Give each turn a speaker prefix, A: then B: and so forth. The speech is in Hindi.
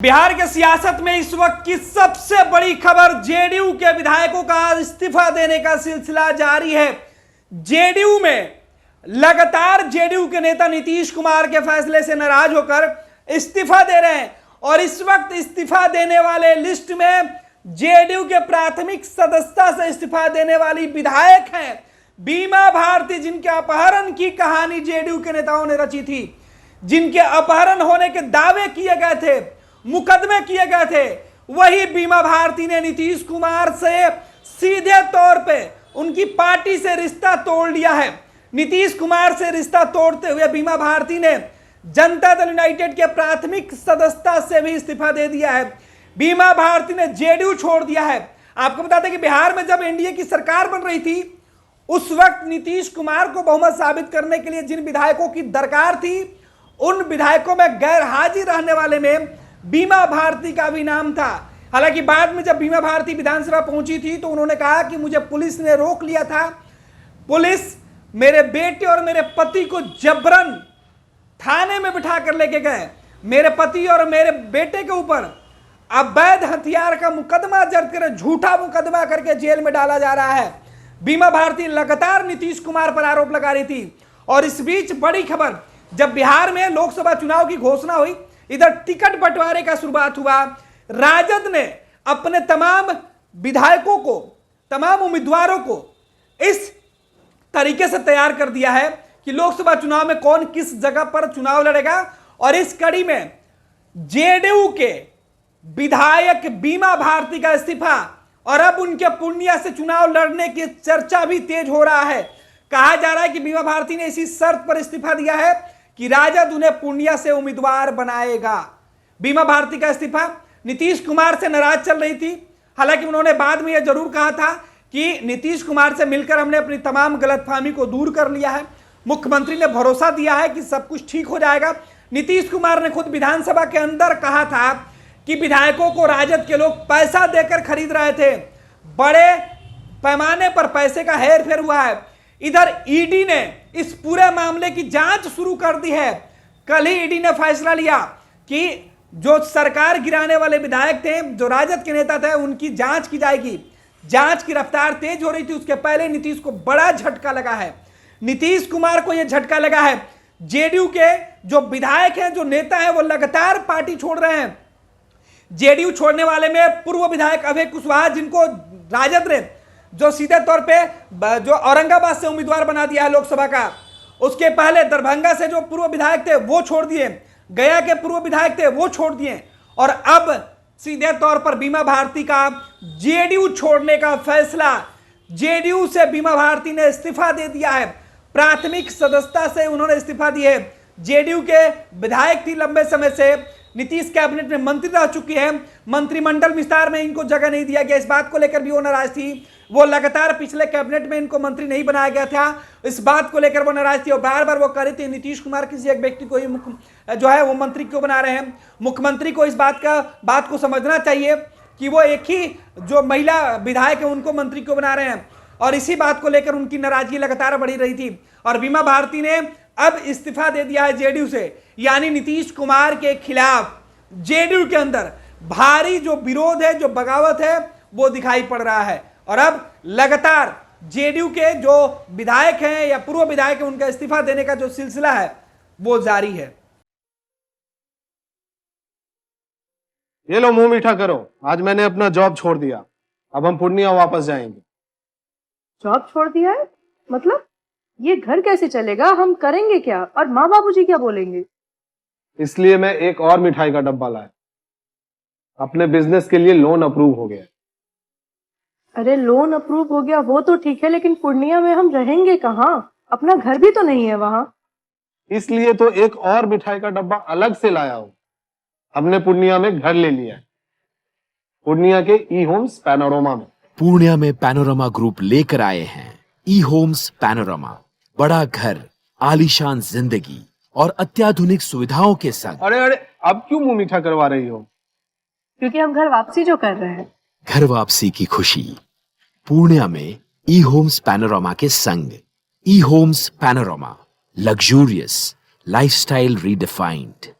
A: बिहार के सियासत में इस वक्त की सबसे बड़ी खबर जेडीयू के विधायकों का इस्तीफा देने का सिलसिला जारी है। जेडीयू में लगातार जेडीयू के नेता नीतीश कुमार के फैसले से नाराज होकर इस्तीफा दे रहे हैं और इस वक्त इस्तीफा देने वाले लिस्ट में जेडीयू के प्राथमिक सदस्यता से इस्तीफा देने वाली विधायक हैं बीमा भारती, जिनके अपहरण की कहानी जेडीयू के नेताओं ने रची थी, जिनके अपहरण होने के दावे किए गए थे, मुकदमे किए गए थे। वही बीमा भारती ने नीतीश कुमार से सीधे तौर पे उनकी पार्टी से रिश्ता तोड़ लिया है। नीतीश कुमार से रिश्ता तोड़ते हुए बीमा भारती ने जनता दल यूनाइटेड के प्राथमिक सदस्यता से भी इस्तीफा दे दिया है। बीमा भारती ने जेडीयू छोड़ दिया है। आपको बता दें कि बिहार में जब एनडीए की सरकार बन रही थी, उस वक्त नीतीश कुमार को बहुमत साबित करने के लिए जिन विधायकों की दरकार थी, उन विधायकों में गैर हाजिर रहने वाले में बीमा भारती का भी नाम था। हालांकि बाद में जब बीमा भारती विधानसभा पहुंची थी तो उन्होंने कहा कि मुझे पुलिस ने रोक लिया था, पुलिस मेरे बेटे और मेरे पति को जबरन थाने में बिठा कर लेके गए। मेरे पति और मेरे बेटे के ऊपर अवैध हथियार का मुकदमा दर्ज कर झूठा मुकदमा करके जेल में डाला जा रहा है। बीमा भारती लगातार नीतीश कुमार पर आरोप लगा रही थी और इस बीच बड़ी खबर, जब बिहार में लोकसभा चुनाव की घोषणा हुई, इधर टिकट बंटवारे का शुरुआत हुआ। राजद ने अपने तमाम विधायकों को, तमाम उम्मीदवारों को इस तरीके से तैयार कर दिया है कि लोकसभा चुनाव में कौन किस जगह पर चुनाव लड़ेगा। और इस कड़ी में जेडीयू के विधायक बीमा भारती का इस्तीफा और अब उनके पूर्णिया से चुनाव लड़ने की चर्चा भी तेज हो रहा है। कहा जा रहा है कि बीमा भारती ने इसी शर्त पर इस्तीफा दिया है कि राजद उन्हें पूर्णिया से उम्मीदवार बनाएगा। बीमा भारती का इस्तीफा नीतीश कुमार से नाराज चल रही थी। हालांकि उन्होंने बाद में यह जरूर कहा था कि नीतीश कुमार से मिलकर हमने अपनी तमाम गलतफहमी को दूर कर लिया है। मुख्यमंत्री ने भरोसा दिया है कि सब कुछ ठीक हो जाएगा। नीतीश कुमार ने खुद विधानसभा के अंदर कहा था कि विधायकों को राजद के लोग पैसा देकर खरीद रहे थे, बड़े पैमाने पर पैसे का हेर फेर हुआ है। इधर ईडी ने इस पूरे मामले की जांच शुरू कर दी है। कल ही ईडी ने फैसला लिया कि जो सरकार गिराने वाले विधायक थे, जो राजद के नेता थे, उनकी जांच की जाएगी। जांच की रफ्तार तेज हो रही थी, उसके पहले नीतीश को बड़ा झटका लगा है। नीतीश कुमार को यह झटका लगा है। जेडीयू के जो विधायक हैं, जो नेता हैं, वो लगातार पार्टी छोड़ रहे हैं। जेडीयू छोड़ने वाले में पूर्व विधायक अभय कुशवाहा, जिनको राजद ने जो सीधे तौर पे जो औरंगाबाद से उम्मीदवार बना दिया है लोकसभा का, उसके पहले दरभंगा से जो पूर्व विधायक थे वो छोड़ दिए, गया के पूर्व विधायक थे वो छोड़ दिए, और अब सीधे तौर पर बीमा भारती का जेडीयू छोड़ने का फैसला। जेडीयू से बीमा भारती ने इस्तीफा दे दिया है। प्राथमिक सदस्यता से उन्होंने इस्तीफा दी है। जेडीयू के विधायक थी लंबे समय से, नीतीश कैबिनेट में मंत्री रह चुकी है, मंत्रिमंडल विस्तार में इनको जगह नहीं दिया गया, इस बात को लेकर भी वो नाराज थी। वो लगातार पिछले कैबिनेट में इनको मंत्री नहीं बनाया गया था, इस बात को लेकर वो नाराज थी और बार बार वो कह रही थी नीतीश कुमार किसी एक व्यक्ति को ही जो है वो मंत्री क्यों बना रहे हैं। मुख्यमंत्री को इस बात को समझना चाहिए कि वो एक ही जो महिला विधायक है उनको मंत्री क्यों बना रहे हैं, और इसी बात को लेकर उनकी नाराजगी लगातार बढ़ी रही थी। और बीमा भारती ने अब इस्तीफा दे दिया है जेडीयू से, यानी नीतीश कुमार के खिलाफ जेडीयू के अंदर भारी जो विरोध है, जो बगावत है, वो दिखाई पड़ रहा है। और अब लगातार जेडीयू के जो विधायक हैं या पूर्व विधायक हैं, उनका इस्तीफा देने का जो सिलसिला है वो जारी है।
B: ये लो मुंह मीठा करो, आज मैंने अपना जॉब छोड़ दिया, अब हम पूर्णिया वापस जाएंगे।
C: जॉब छोड़ दिया है? मतलब ये घर कैसे चलेगा? हम करेंगे क्या? और माँ बाबूजी क्या बोलेंगे?
B: इसलिए मैं एक और मिठाई का डब्बा लाया। अपने बिजनेस के लिए लोन अप्रूव हो गया।
C: अरे लोन अप्रूव हो गया वो तो ठीक है, लेकिन पूर्णिया में हम रहेंगे कहाँ? अपना घर भी तो नहीं है वहां।
B: इसलिए तो एक और मिठाई का डब्बा अलग से लाया हूं। हमने पूर्णिया में घर ले लिया है, पूर्णिया के ई होम्स पैनोरमा में।
D: पूर्णिया में पैनोरमा ग्रुप लेकर आए हैं ई होम्स पैनोरमा। बड़ा घर, आलीशान जिंदगी और अत्याधुनिक सुविधाओं के संग।
B: अरे अब क्यों मुंह मीठा करवा रही हो?
C: क्योंकि हम घर वापसी जो कर रहे हैं।
D: घर वापसी की खुशी पूर्णिया में ई होम्स पैनोरमा के संग। E Homes Panorama, luxurious lifestyle redefined.